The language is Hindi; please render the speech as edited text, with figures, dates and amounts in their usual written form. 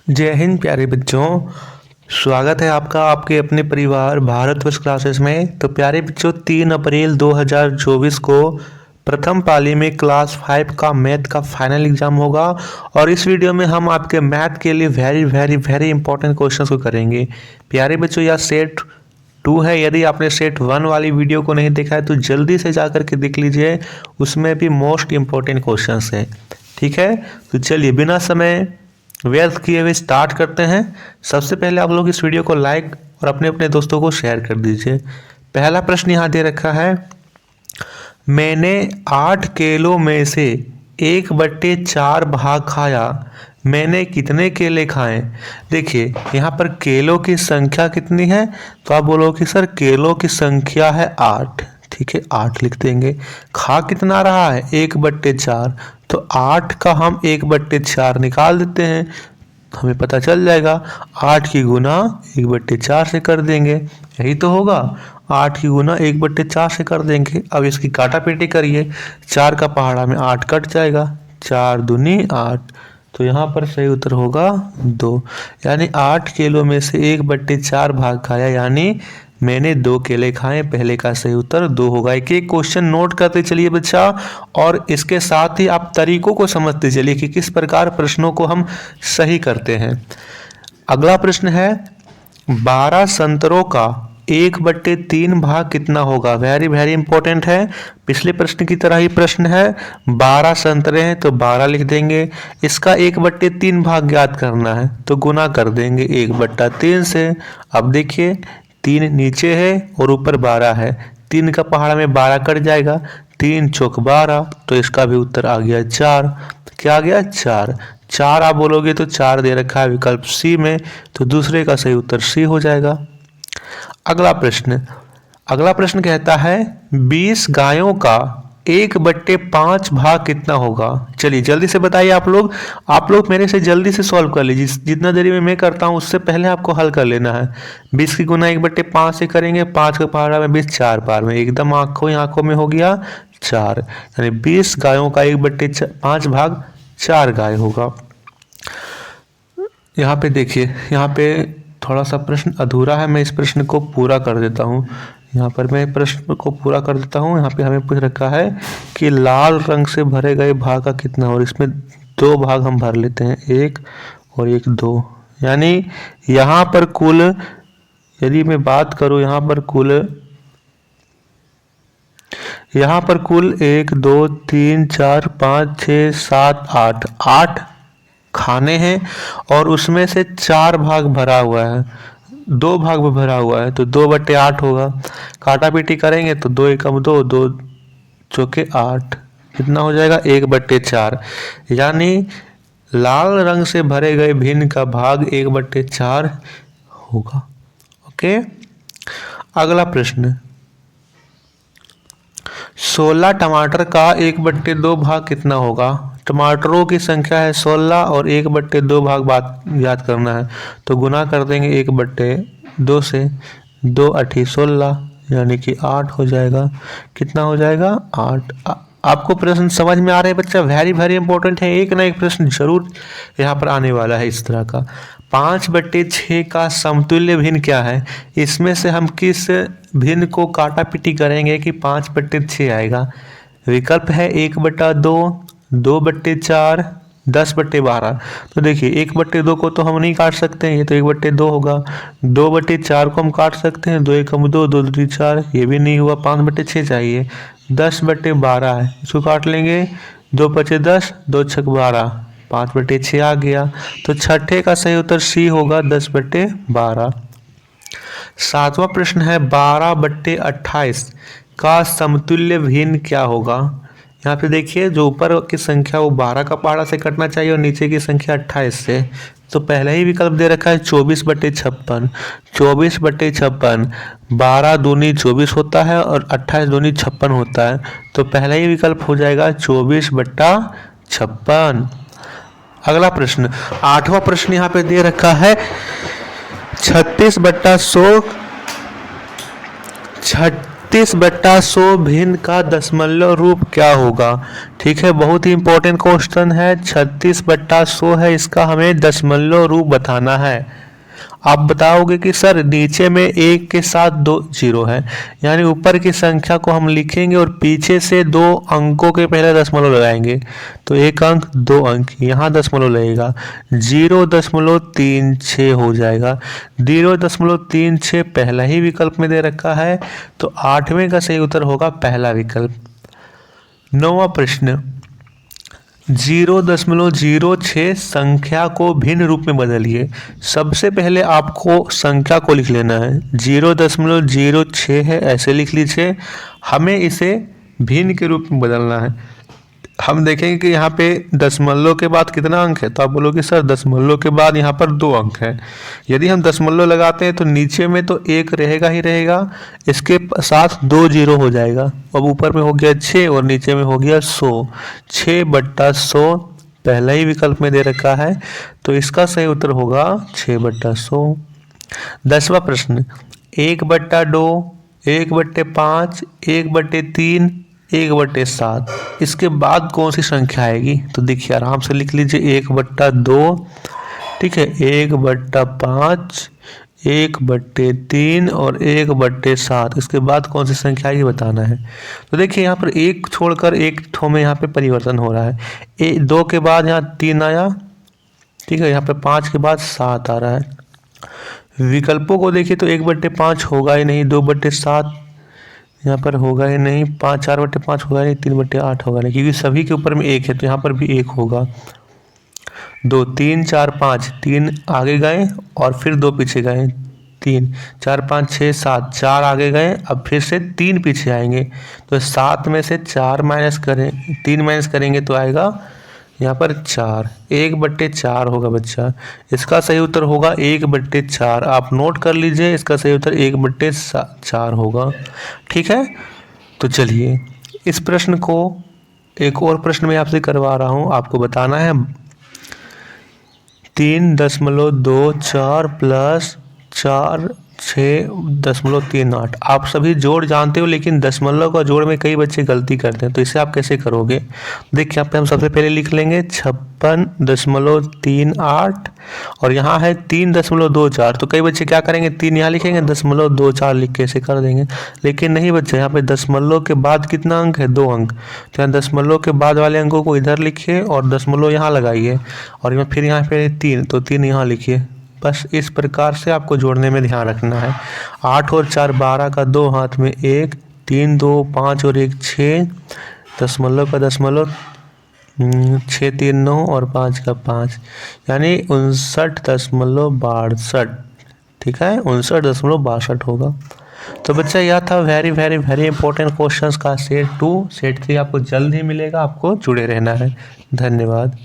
जय हिंद प्यारे बच्चों। स्वागत है आपका आपके अपने परिवार भारतवर्ष क्लासेस में। तो प्यारे बच्चों 3 अप्रैल 2024 को प्रथम पाली में क्लास 5 का मैथ का फाइनल एग्जाम होगा और इस वीडियो में हम आपके मैथ के लिए very very very important questions को करेंगे। प्यारे बच्चों यह सेट 2 है। यदि आपने सेट 1 वाली वीडियो को नहीं देखा है तो जल्दी से जाकर के देख लीजिए, उसमें भी मोस्ट इंपॉर्टेंट क्वेश्चंस है। ठीक है, तो चलिए बिना समय व्यर्थ किए हुए स्टार्ट करते हैं। सबसे पहले आप लोग इस वीडियो को लाइक और अपने अपने दोस्तों को शेयर कर दीजिए। पहला प्रश्न यहाँ दे रखा है, मैंने 8 केलों में से 1/4 भाग खाया, मैंने कितने केले खाए। देखिए यहाँ पर केलों की संख्या कितनी है, तो आप बोलोगे सर केलों की संख्या है 8। ठीक है, 8 लिख देंगे। खा कितना रहा है 1/4, तो 8 का हम 1/4 निकाल देते हैं, हमें पता चल जाएगा 8 की गुना 1/4 से कर देंगे। यही तो होगा, 8 की गुना 1/4 से कर देंगे। अब इसकी काटा पीटी करिए, 4 का पहाड़ा में 8 कट जाएगा, 4 दूनी 8, तो यहाँ पर सही उत्तर होगा 2। यानी 8 केलों में से 1/4 भाग खाया, यानी मैंने 2 केले खाए। पहले का सही उत्तर 2 होगा। एक एक क्वेश्चन नोट करते चलिए बच्चा, और इसके साथ ही आप तरीकों को समझते चलिए कि किस प्रकार प्रश्नों को हम सही करते हैं। अगला प्रश्न है, 12 संतरों का 1/3 भाग कितना होगा। वेरी वेरी इंपॉर्टेंट है, पिछले प्रश्न की तरह ही प्रश्न है। 12 संतरे हैं तो 12 लिख देंगे। इसका 1/3 भाग ज्ञात करना है तो गुना कर देंगे 1/3 से। अब देखिए 3 नीचे है और ऊपर 12 है, 3 का पहाड़ा में 12 कट जाएगा, 3 चौक 12, तो इसका भी उत्तर आ गया 4। क्या आ गया 4। 4 आप बोलोगे तो 4 दे रखा है विकल्प सी में, तो दूसरे का सही उत्तर सी हो जाएगा। अगला प्रश्न कहता है 20 गायों का 1/5 भाग कितना होगा। चलिए जल्दी से बताइए आप लोग मेरे से जल्दी से सॉल्व कर लीजिए। जितना देरी में मैं करता हूँ उससे पहले आपको हल कर लेना है। 20 की गुना 1/5 से करेंगे, 5 का पहाड़ा में 20, 4 बार में एकदम आंखों में हो गया 4, यानी 20 गायों का 1/5 भाग 4 गाय होगा। यहाँ पे देखिए, यहाँ पे थोड़ा सा प्रश्न अधूरा है, मैं इस प्रश्न को पूरा कर देता हूँ। यहाँ पर मैं प्रश्न को पूरा कर देता हूँ। यहाँ पे हमें पूछ रखा है कि लाल रंग से भरे गए भाग का कितना, और इसमें 2 भाग हम भर लेते हैं, 1 और 1 2, यानी यहाँ पर कुल, यदि मैं बात करूँ यहाँ पर कुल 1 2 3 4 5 6 7 8 खाने हैं और उसमें से 4 भाग भरा हुआ है, 2 भाग में भरा हुआ है, तो 2/8 होगा। काटा पीटी करेंगे तो 2 एकम 2, 2 चौके 8, कितना हो जाएगा 1/4, यानी लाल रंग से भरे गए भिन्न का भाग 1/4 होगा। ओके, अगला प्रश्न, 16 टमाटर का 1/2 भाग कितना होगा। टमाटरों की संख्या है 16 और 1/2 भाग बात याद करना है, तो गुना कर देंगे 1/2 से, 2 8 16, यानी कि 8 हो जाएगा। कितना हो जाएगा 8। आपको प्रश्न समझ में आ रहा है बच्चा, वेरी वेरी इंपॉर्टेंट है। एक ना एक प्रश्न जरूर यहाँ पर आने वाला है इस तरह का। 5/6 का समतुल्य भिन्न क्या है। इसमें से हम किस भिन्न को काटा पीटी करेंगे कि 5/6 आएगा। विकल्प है 1/2, 2/4, 10/12। तो देखिए 1/2 को तो हम नहीं काट सकते हैं, ये तो 1/2 होगा। 2/4 को हम काट सकते हैं, 2 एकम 2, 2 दूनी 4, ये भी नहीं हुआ, 5/6 चाहिए। 10/12 है, इसको काट लेंगे, 2 5 10, 2 6 12, 5/6 आ गया। तो छठे का सही उत्तर सी होगा, 10/12। 7वां प्रश्न है 12/28 का समतुल्य भिन्न क्या होगा। यहाँ पे देखिए जो ऊपर की संख्या वो 12 का पहाड़ा से कटना चाहिए और नीचे की संख्या 28 से, तो पहले ही विकल्प दे रखा है 24/56। 24/56, 12 दूनी 24 होता है और 28 दूनी 56 होता है, तो पहला ही विकल्प हो जाएगा 24/56। अगला प्रश्न, 8वां प्रश्न यहाँ पे दे रखा है 36/100 36/100 भिन्न का दशमलव रूप क्या होगा। ठीक है, बहुत ही इंपॉर्टेंट क्वेश्चन है। 36/100 है, इसका हमें दशमलव रूप बताना है। आप बताओगे कि सर नीचे में एक के साथ 2 जीरो है, यानी ऊपर की संख्या को हम लिखेंगे और पीछे से 2 अंकों के पहले दशमलव लगाएंगे, तो 1 अंक 2 अंक यहाँ दशमलव लगेगा, 0.36 हो जाएगा। 0.36 पहला ही विकल्प में दे रखा है, तो 8वें का सही उत्तर होगा पहला विकल्प। 9वां प्रश्न, 0.06 संख्या को भिन्न रूप में बदलिए। सबसे पहले आपको संख्या को लिख लेना है। 0.06 है, ऐसे लिख लीजिए। हमें इसे भिन्न के रूप में बदलना है। हम देखेंगे कि यहाँ पे दशमलव के बाद कितना अंक है, तो आप बोलोगे सर दशमलव के बाद यहाँ पर 2 अंक है। यदि हम दशमलव लगाते हैं तो नीचे में तो 1 रहेगा ही रहेगा, इसके साथ 2 जीरो हो जाएगा। अब ऊपर में हो गया 6 और नीचे में हो गया 100। 6/100 पहला ही विकल्प में दे रखा है, तो इसका सही उत्तर होगा 6/100। 10वां प्रश्न, 1/2, 1/5, 1/3, 1/7, इसके बाद कौन सी संख्या आएगी। तो देखिए आराम से लिख लीजिए 1/2, ठीक है, 1/5, 1/3 और 1/7, इसके बाद कौन सी संख्या आएगी बताना है। तो देखिए यहाँ पर एक छोड़कर एक ठो में यहाँ पे परिवर्तन हो रहा है। 2 के बाद यहाँ 3 आया, ठीक है, यहाँ पे 5 के बाद 7 आ रहा है। विकल्पों को देखिए तो 1/5 होगा ही नहीं, 2/7 यहाँ पर होगा ही नहीं, 4/5 होगा नहीं, 3/8 होगा नहीं, क्योंकि सभी के ऊपर में 1 है, तो यहाँ पर भी 1 होगा। 2, 3, 4, 5, 3 आगे गए और फिर 2 पीछे गए, 3, 4, 5, 6, 7, 4 आगे गए, अब फिर से 3 पीछे आएंगे, तो 7 में से 4 माइनस करें, 3 माइनस करेंगे तो आएगा यहाँ पर 4, 1/4 होगा बच्चा। इसका सही उत्तर होगा 1/4। आप नोट कर लीजिए, इसका सही उत्तर 1/4 होगा। ठीक है, तो चलिए इस प्रश्न को एक और प्रश्न में आपसे करवा रहा हूँ। आपको बताना है 3.24 प्लस 4.6.38। आप सभी जोड़ जानते हो, लेकिन दशमलव का जोड़ में कई बच्चे गलती करते हैं, तो इसे आप कैसे करोगे। देखिए यहाँ पे हम सबसे पहले लिख लेंगे 56.38 और यहाँ है 3.24। तो कई बच्चे क्या करेंगे, 3 यहाँ लिखेंगे, 0.24 लिख के ऐसे कर देंगे, लेकिन नहीं बच्चे, यहाँ पे दशमलव के बाद कितना अंक है, 2 अंक, तो यहाँ दशमलव के बाद वाले अंकों को इधर लिखिए और दशमलव यहाँ लगाइए, और फिर यहाँ पे 3, तो 3 यहाँ लिखिए। बस इस प्रकार से आपको जोड़ने में ध्यान रखना है। 8 और 4 12 का 2 हाथ में 1, 3 2 5 और 1 6, दशमलव का दशमलव 6 3 9 और 5 का 5, यानी 59.62। ठीक है, 59.62 होगा। तो बच्चा यह था very very very important questions का सेट 2। सेट 3 आपको जल्द ही मिलेगा, आपको जुड़े रहना है। धन्यवाद।